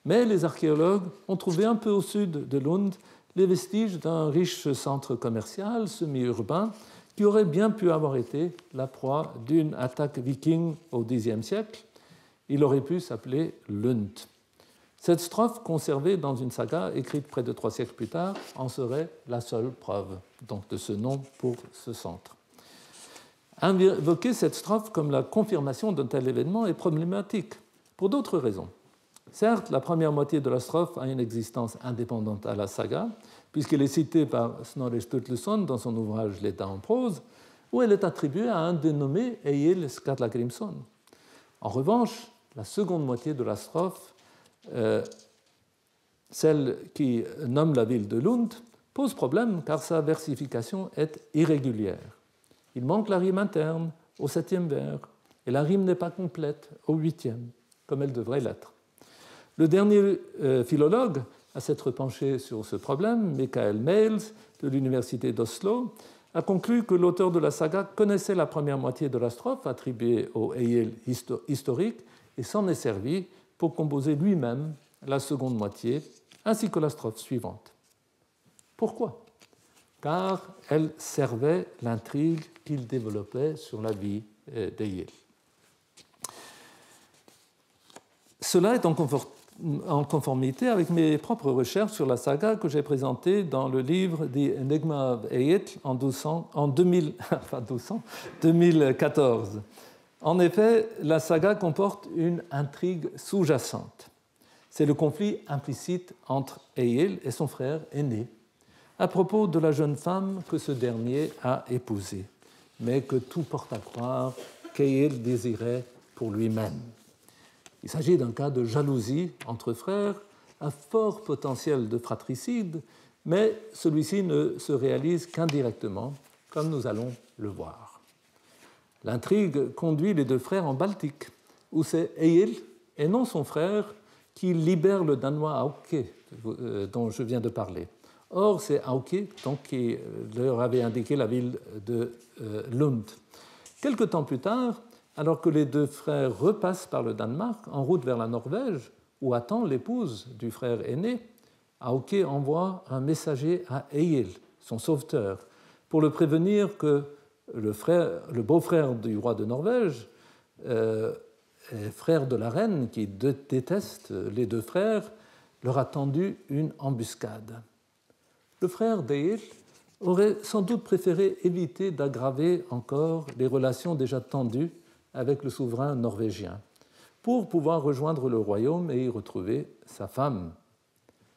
Mais les archéologues ont trouvé un peu au sud de Lund les vestiges d'un riche centre commercial semi-urbain qui aurait bien pu avoir été la proie d'une attaque viking au Xe siècle. Il aurait pu s'appeler Lund. Cette strophe, conservée dans une saga écrite près de 3 siècles plus tard, en serait la seule preuve donc, de ce nom pour ce centre. Invoquer cette strophe comme la confirmation d'un tel événement est problématique, pour d'autres raisons. Certes, la première moitié de la strophe a une existence indépendante à la saga, puisqu'elle est citée par Snorri Sturluson dans son ouvrage L'État en prose, où elle est attribuée à un dénommé Egil Skallagrimsson. En revanche, la seconde moitié de la strophe, celle qui nomme la ville de Lund, pose problème car sa versification est irrégulière. Il manque la rime interne au 7e vers, et la rime n'est pas complète au 8e, comme elle devrait l'être. Le dernier philologue à s'être penché sur ce problème, Michael Maels, de l'université d'Oslo, a conclu que l'auteur de la saga connaissait la première moitié de la strophe attribuée au Egil historique et s'en est servi pour composer lui-même la seconde moitié, ainsi que la strophe suivante. Pourquoi ? Car elle servait l'intrigue qu'il développait sur la vie d'Egil. Cela est en conformité avec mes propres recherches sur la saga que j'ai présentée dans le livre The Enigma of Egil en 2014. En effet, la saga comporte une intrigue sous-jacente. C'est le conflit implicite entre Egil et son frère aîné à propos de la jeune femme que ce dernier a épousée, mais que tout porte à croire qu'Egil désirait pour lui-même. Il s'agit d'un cas de jalousie entre frères à fort potentiel de fratricide, mais celui-ci ne se réalise qu'indirectement, comme nous allons le voir. L'intrigue conduit les deux frères en Baltique, où c'est Egil et non son frère qui libère le Danois Auke, dont je viens de parler. Or, c'est Auke qui leur avait indiqué la ville de Lund. Quelque temps plus tard, alors que les deux frères repassent par le Danemark en route vers la Norvège, où attend l'épouse du frère aîné, Auke envoie un messager à Egil, son sauveteur, pour le prévenir que le beau-frère du roi de Norvège, frère de la reine qui déteste les deux frères, leur a tendu une embuscade. Le frère d'Egil aurait sans doute préféré éviter d'aggraver encore les relations déjà tendues avec le souverain norvégien, pour pouvoir rejoindre le royaume et y retrouver sa femme.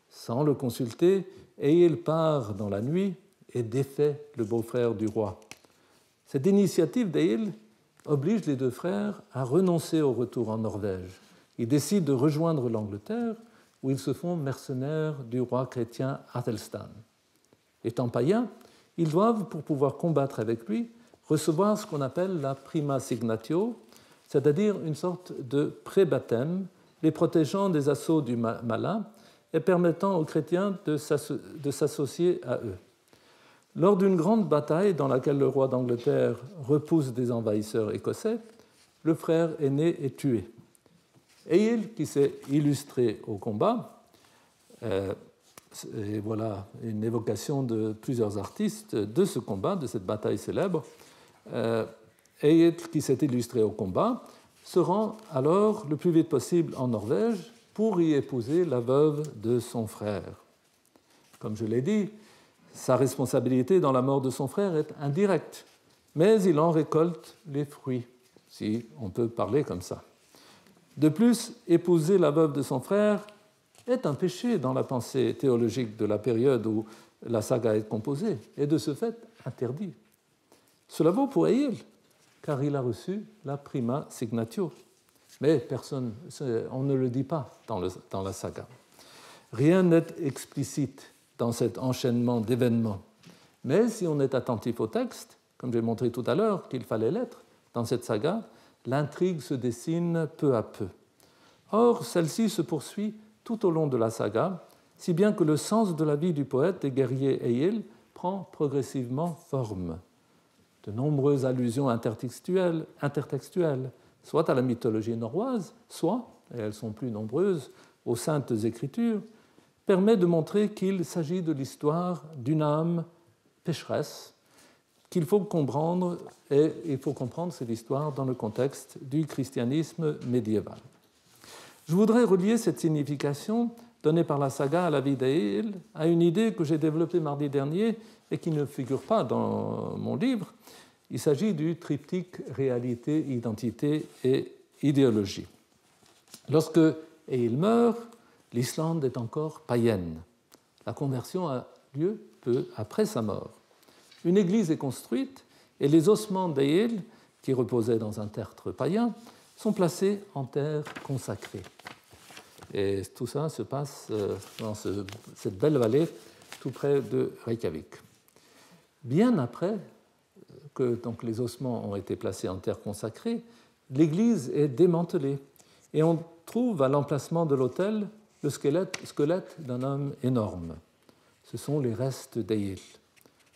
Sans le consulter, Egil part dans la nuit et défait le beau-frère du roi. Cette initiative d'Egil oblige les deux frères à renoncer au retour en Norvège. Ils décident de rejoindre l'Angleterre, où ils se font mercenaires du roi chrétien Athelstan. Étant païens, ils doivent, pour pouvoir combattre avec lui, recevoir ce qu'on appelle la prima signatio, c'est-à-dire une sorte de pré-baptême, les protégeant des assauts du malin et permettant aux chrétiens de s'associer à eux. Lors d'une grande bataille dans laquelle le roi d'Angleterre repousse des envahisseurs écossais, le frère aîné est tué. Egil, qui s'est illustré au combat, et voilà une évocation de plusieurs artistes de ce combat, de cette bataille célèbre, Eyill, qui s'est illustré au combat, se rend alors le plus vite possible en Norvège pour y épouser la veuve de son frère. Comme je l'ai dit, sa responsabilité dans la mort de son frère est indirecte, mais il en récolte les fruits, si on peut parler comme ça. De plus, épouser la veuve de son frère est un péché dans la pensée théologique de la période où la saga est composée, et de ce fait interdit. Cela vaut pour Eyill, car il a reçu la prima signatio. Mais personne, on ne le dit pas dans la saga. Rien n'est explicite dans cet enchaînement d'événements. Mais si on est attentif au texte, comme j'ai montré tout à l'heure qu'il fallait l'être dans cette saga, l'intrigue se dessine peu à peu. Or, celle-ci se poursuit tout au long de la saga, si bien que le sens de la vie du poète et guerrier Eyill prend progressivement forme. De nombreuses allusions intertextuelles, soit à la mythologie norroise, soit, et elles sont plus nombreuses, aux saintes écritures, permet de montrer qu'il s'agit de l'histoire d'une âme pécheresse qu'il faut comprendre, et il faut comprendre cette histoire dans le contexte du christianisme médiéval. Je voudrais relier cette signification donnée par la saga à la vie d'Eyill à une idée que j'ai développée mardi dernier et qui ne figure pas dans mon livre. Il s'agit du triptyque réalité, identité et idéologie. Lorsque Eyill meurt, l'Islande est encore païenne. La conversion a lieu peu après sa mort. Une église est construite et les ossements d'Eyill, qui reposaient dans un tertre païen, sont placés en terre consacrée. Et tout ça se passe dans cette belle vallée tout près de Reykjavik. Bien après que donc, les ossements ont été placés en terre consacrée, l'église est démantelée et on trouve à l'emplacement de l'autel le squelette d'un homme énorme. Ce sont les restes d'Eyill.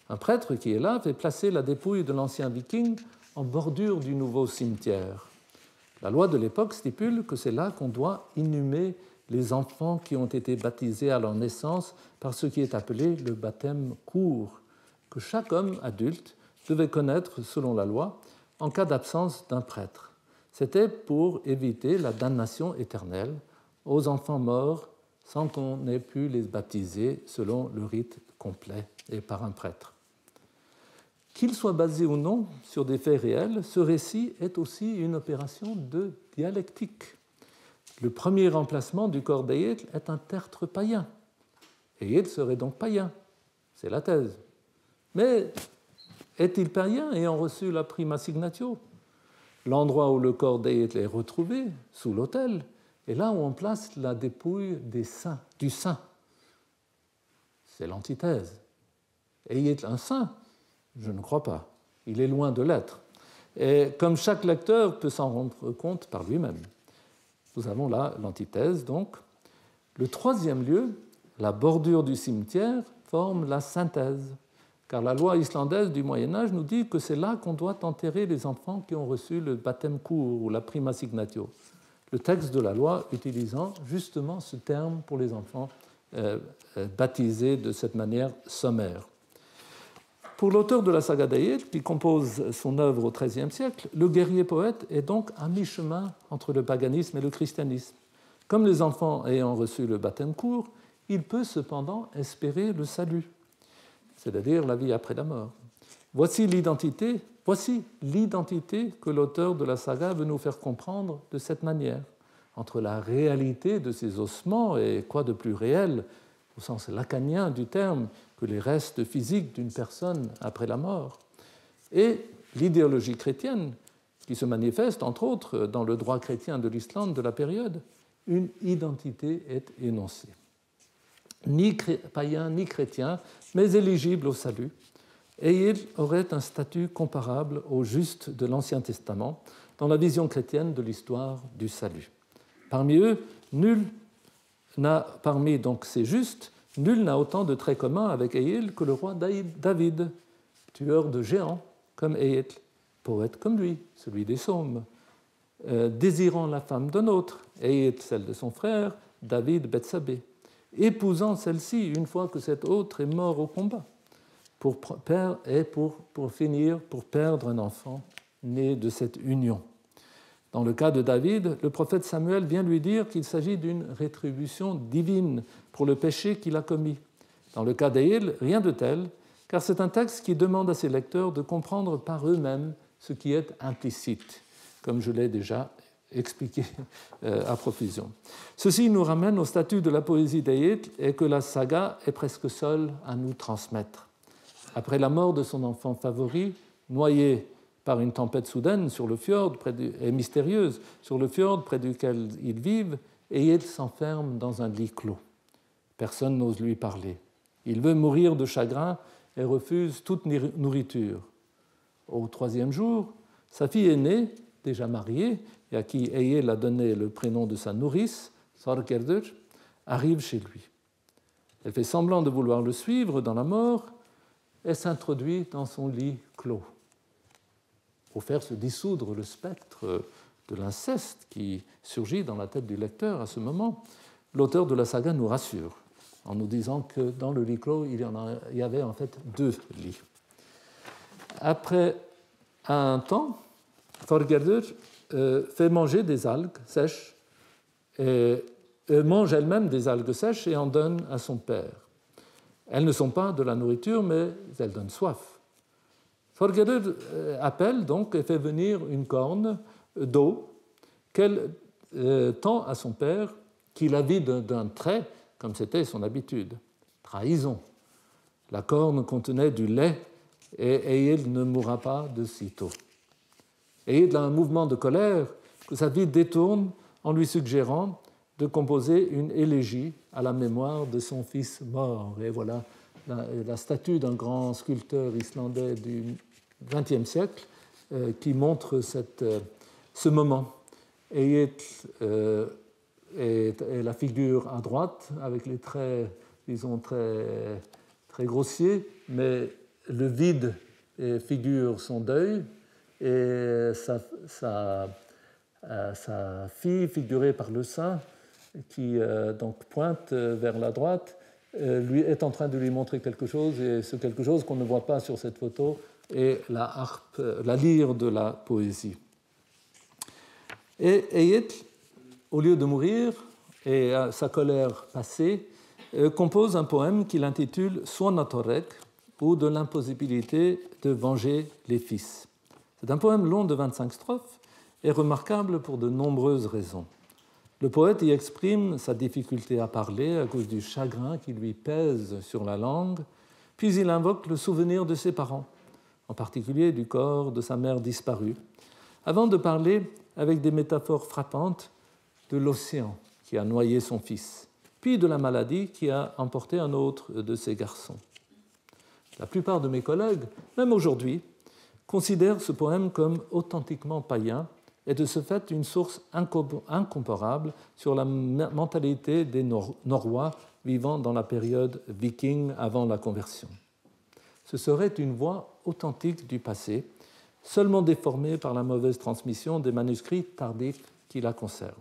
Un prêtre qui est là fait placer la dépouille de l'ancien viking en bordure du nouveau cimetière. La loi de l'époque stipule que c'est là qu'on doit inhumer les enfants qui ont été baptisés à leur naissance par ce qui est appelé le baptême court, que chaque homme adulte devait connaître selon la loi en cas d'absence d'un prêtre. C'était pour éviter la damnation éternelle aux enfants morts sans qu'on ait pu les baptiser selon le rite complet et par un prêtre. Qu'il soit basé ou non sur des faits réels, ce récit est aussi une opération de dialectique. Le premier emplacement du corps d'Eyill est un tertre païen. Eyill serait donc païen, c'est la thèse. Mais est-il païen ayant reçu la prima signatio? L'endroit où le corps d'Eyill est retrouvé, sous l'autel, est là où on place la dépouille du saint. C'est l'antithèse. Eyill un saint? Je ne crois pas. Il est loin de l'être. Et comme chaque lecteur peut s'en rendre compte par lui-même. Nous avons là l'antithèse, donc. Le troisième lieu, la bordure du cimetière, forme la synthèse, car la loi islandaise du Moyen-Âge nous dit que c'est là qu'on doit enterrer les enfants qui ont reçu le baptême court ou la prima signatio. Le texte de la loi utilisant justement ce terme pour les enfants baptisés de cette manière sommaire. Pour l'auteur de la saga d'Eyill, qui compose son œuvre au XIIIe siècle, le guerrier poète est donc à mi-chemin entre le paganisme et le christianisme. Comme les enfants ayant reçu le baptême court, il peut cependant espérer le salut, c'est-à-dire la vie après la mort. Voici l'identité que l'auteur de la saga veut nous faire comprendre de cette manière, entre la réalité de ces ossements et quoi de plus réel, au sens lacanien du terme, que les restes physiques d'une personne après la mort, et l'idéologie chrétienne qui se manifeste, entre autres, dans le droit chrétien de l'Islande de la période. Une identité est énoncée. Ni païen ni chrétien, mais éligible au salut, Eyill aurait un statut comparable au juste de l'Ancien Testament dans la vision chrétienne de l'histoire du salut. Parmi donc ces justes, nul n'a autant de traits communs avec Eyill que le roi David, tueur de géants comme Eyill, poète comme lui, celui des psaumes, désirant la femme d'un autre, Eyill celle de son frère, David Bethsabée, épousant celle-ci une fois que cet autre est mort au combat, pour finir, pour perdre un enfant né de cette union. Dans le cas de David, le prophète Samuel vient lui dire qu'il s'agit d'une rétribution divine pour le péché qu'il a commis. Dans le cas d'Éil, rien de tel, car c'est un texte qui demande à ses lecteurs de comprendre par eux-mêmes ce qui est implicite, comme je l'ai déjà expliqué à profusion. Ceci nous ramène au statut de la poésie d'Éil et que la saga est presque seule à nous transmettre. Après la mort de son enfant favori, noyé par une tempête soudaine sur le fjord et mystérieuse sur le fjord près duquel ils vivent, Éil s'enferme dans un lit clos. Personne n'ose lui parler. Il veut mourir de chagrin et refuse toute nourriture. Au 3e jour, sa fille aînée, déjà mariée, et à qui Éil a donné le prénom de sa nourrice, Þorgerður, arrive chez lui. Elle fait semblant de vouloir le suivre dans la mort et s'introduit dans son lit clos, pour faire se dissoudre le spectre de l'inceste qui surgit dans la tête du lecteur à ce moment. L'auteur de la saga nous rassure en nous disant que dans le lit clos, il y avait en fait 2 lits. Après un temps, Þorgerður fait manger des algues sèches et mange elle-même des algues sèches et en donne à son père. Elles ne sont pas de la nourriture, mais elles donnent soif. Þorgerður appelle donc et fait venir une corne d'eau qu'elle tend à son père, qui la vide d'un trait, comme c'était son habitude. Trahison. La corne contenait du lait et Éil ne mourra pas de sitôt. Éil a un mouvement de colère que sa vie détourne en lui suggérant de composer une élégie à la mémoire de son fils mort. Et voilà la statue d'un grand sculpteur islandais du XXe siècle qui montre ce moment. Éil est la figure à droite avec les traits, disons, très, très grossiers, mais le vide figure son deuil et sa fille figurée par le sein qui donc pointe vers la droite lui est en train de lui montrer quelque chose et ce quelque chose qu'on ne voit pas sur cette photo est la harpe, la lyre de la poésie. Et Éil, au lieu de mourir et à sa colère passée, compose un poème qu'il intitule Suonatorek, ou de l'impossibilité de venger les fils. C'est un poème long de 25 strophes et remarquable pour de nombreuses raisons. Le poète y exprime sa difficulté à parler à cause du chagrin qui lui pèse sur la langue, puis il invoque le souvenir de ses parents, en particulier du corps de sa mère disparue, avant de parler avec des métaphores frappantes de l'océan qui a noyé son fils, puis de la maladie qui a emporté un autre de ses garçons. La plupart de mes collègues, même aujourd'hui, considèrent ce poème comme authentiquement païen et de ce fait une source incomparable sur la mentalité des Norrois vivant dans la période viking avant la conversion. Ce serait une voix authentique du passé, seulement déformée par la mauvaise transmission des manuscrits tardifs qui la conservent.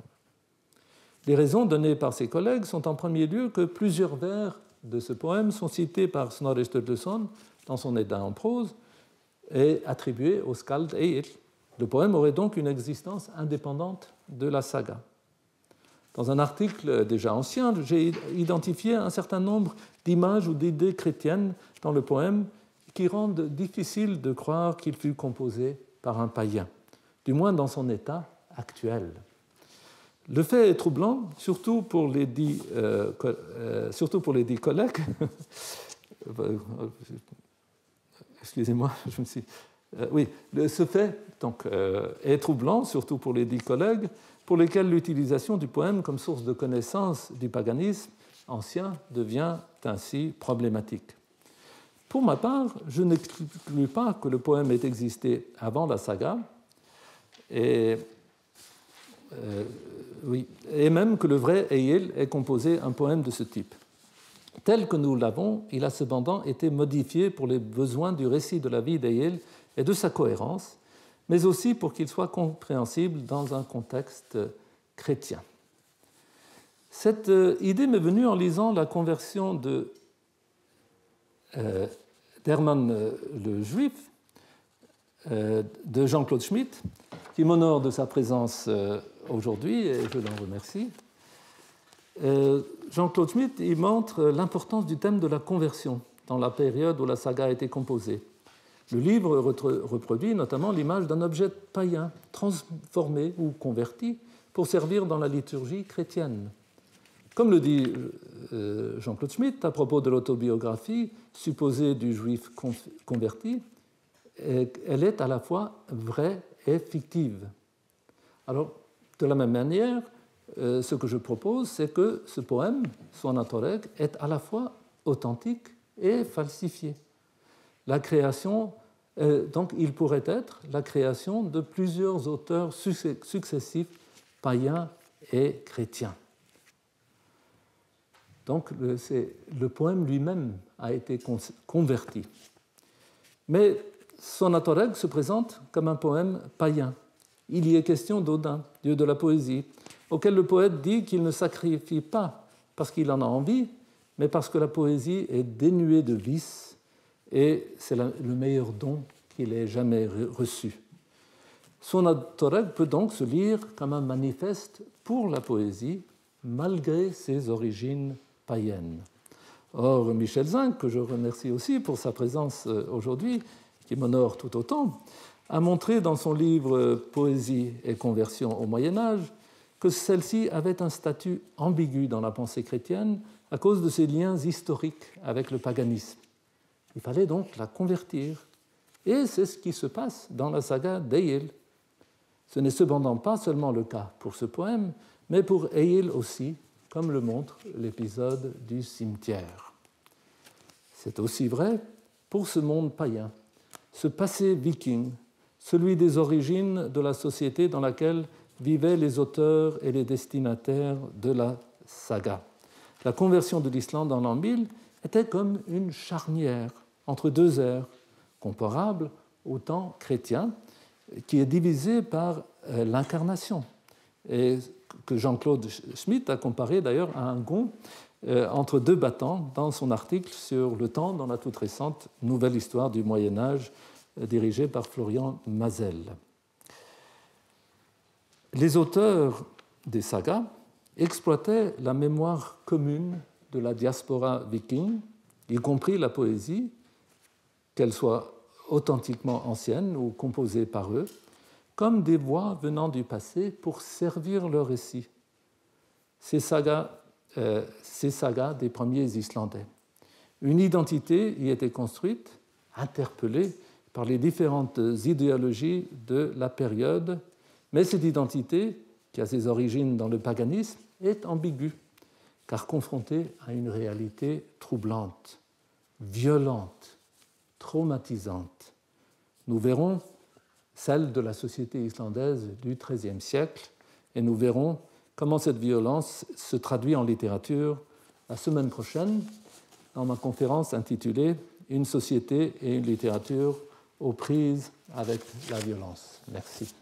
Les raisons données par ses collègues sont en premier lieu que plusieurs vers de ce poème sont cités par Snorri Sturluson dans son Edda en prose et attribués au skald Éil. Le poème aurait donc une existence indépendante de la saga. Dans un article déjà ancien, j'ai identifié un certain nombre d'images ou d'idées chrétiennes dans le poème qui rendent difficile de croire qu'il fut composé par un païen, du moins dans son état actuel. Le fait est troublant, surtout pour les dix collègues. Excusez-moi, je me suis... ce fait donc, est troublant, surtout pour les 10 collègues, pour lesquels l'utilisation du poème comme source de connaissance du paganisme ancien devient ainsi problématique. Pour ma part, je n'exclus pas que le poème ait existé avant la saga, et même que le vrai Éil ait composé un poème de ce type. Tel que nous l'avons, il a cependant été modifié pour les besoins du récit de la vie d'Éil et de sa cohérence, mais aussi pour qu'il soit compréhensible dans un contexte chrétien. Cette idée m'est venue en lisant la conversion d'Hermann le Juif, de Jean-Claude Schmitt, qui m'honore de sa présence aujourd'hui, et je l'en remercie. Jean-Claude Schmitt il montre l'importance du thème de la conversion dans la période où la saga a été composée. Le livre reproduit notamment l'image d'un objet païen transformé ou converti pour servir dans la liturgie chrétienne. Comme le dit Jean-Claude Schmitt à propos de l'autobiographie supposée du juif converti, elle est à la fois vraie et fictive. Alors, de la même manière, ce que je propose, c'est que ce poème, Suona Toreg, est à la fois authentique et falsifié. La création, donc il pourrait être la création de plusieurs auteurs successifs, païens et chrétiens. Donc le poème lui-même a été converti. Mais Suona Toreg se présente comme un poème païen. Il y est question d'Odin, dieu de la poésie, auquel le poète dit qu'il ne sacrifie pas parce qu'il en a envie, mais parce que la poésie est dénuée de vices et c'est le meilleur don qu'il ait jamais reçu. Suona Toreg peut donc se lire comme un manifeste pour la poésie, malgré ses origines païennes. Or, Michel Zinc, que je remercie aussi pour sa présence aujourd'hui, qui m'honore tout autant, a montré dans son livre « Poésie et conversion au Moyen-Âge » que celle-ci avait un statut ambigu dans la pensée chrétienne à cause de ses liens historiques avec le paganisme. Il fallait donc la convertir. Et c'est ce qui se passe dans la saga d'Egil. Ce n'est cependant pas seulement le cas pour ce poème, mais pour Egil aussi, comme le montre l'épisode du cimetière. C'est aussi vrai pour ce monde païen, ce passé viking, celui des origines de la société dans laquelle vivaient les auteurs et les destinataires de la saga. La conversion de l'Islande en l'an 1000 était comme une charnière entre deux ères, comparable au temps chrétien, qui est divisé par l'incarnation, et que Jean-Claude Schmitt a comparé d'ailleurs à un gond entre deux battants dans son article sur le temps dans la toute récente Nouvelle histoire du Moyen-Âge dirigée par Florian Mazel. Les auteurs des sagas exploitaient la mémoire commune de la diaspora viking, y compris la poésie, qu'elle soit authentiquement ancienne ou composée par eux, comme des voix venant du passé pour servir leur récit. Ces sagas des premiers Islandais. Une identité y était construite, interpellée par les différentes idéologies de la période, mais cette identité, qui a ses origines dans le paganisme, est ambiguë, car confrontée à une réalité troublante, violente, traumatisante. Nous verrons celle de la société islandaise du XIIIe siècle, et nous verrons comment cette violence se traduit en littérature la semaine prochaine dans ma conférence intitulée « Une société et une littérature aux prises avec la violence ». Merci.